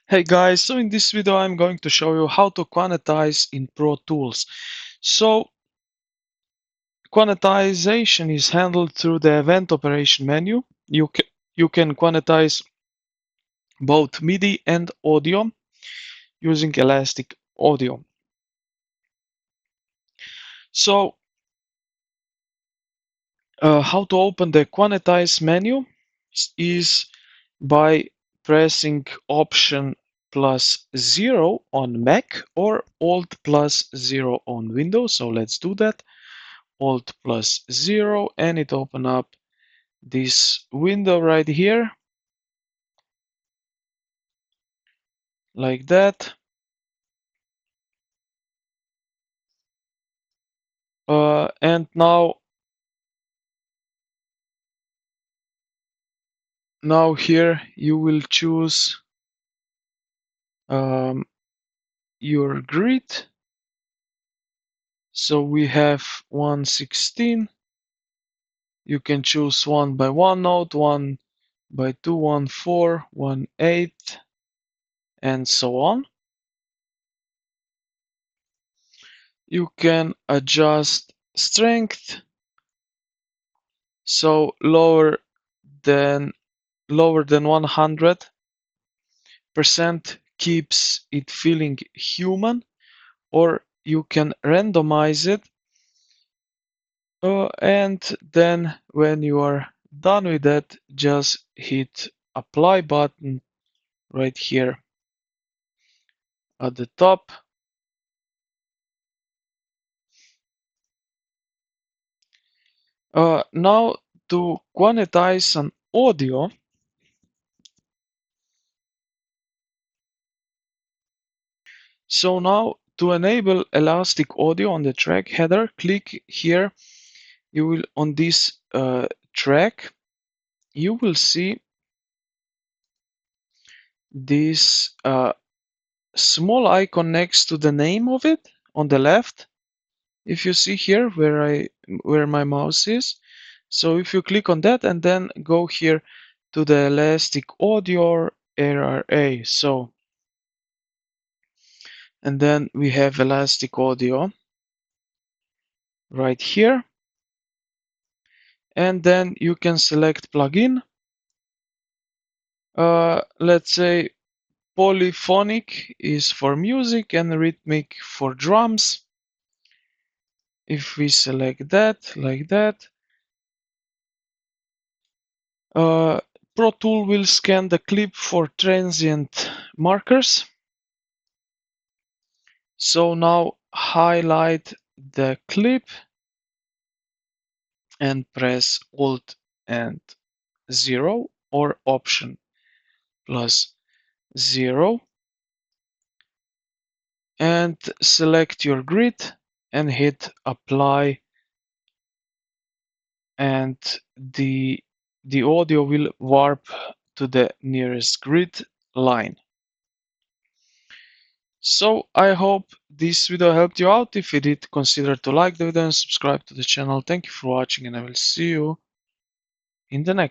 Hey guys, so in this video I'm going to show you how to quantize in Pro Tools. So quantization is handled through the event operation menu. You can quantize both MIDI and audio using Elastic Audio. So how to open the quantize menu is by pressing Option plus 0 on Mac or Alt plus 0 on Windows. So let's do that. Alt plus 0 and it open up this window right here like that. And now here you will choose um, your grid. So we have 116. You can choose 1 by 1 note, 1 by 2, 1 4, 1 8, and so on. You can adjust strength, so lower than 100% keeps it feeling human, or you can randomize it, and then when you are done with that, just hit apply button right here at the top. Now to quantize an audio, so now to enable elastic audio on the track header, click here. You will on this track, you will see this small icon next to the name of it on the left. If you see here where my mouse is, so if you click on that and then go here to the elastic audio ARA, so and then we have elastic audio right here, and then you can select plugin. Let's say polyphonic is for music and rhythmic for drums. If we select that like that, Pro Tool will scan the clip for transient markers. So now highlight the clip and press Alt and 0 or Option plus 0 and select your grid and hit apply, and the audio will warp to the nearest grid line. So I hope this video helped you out. If it did, consider to like the video and subscribe to the channel. Thank you for watching, and I will see you in the next one.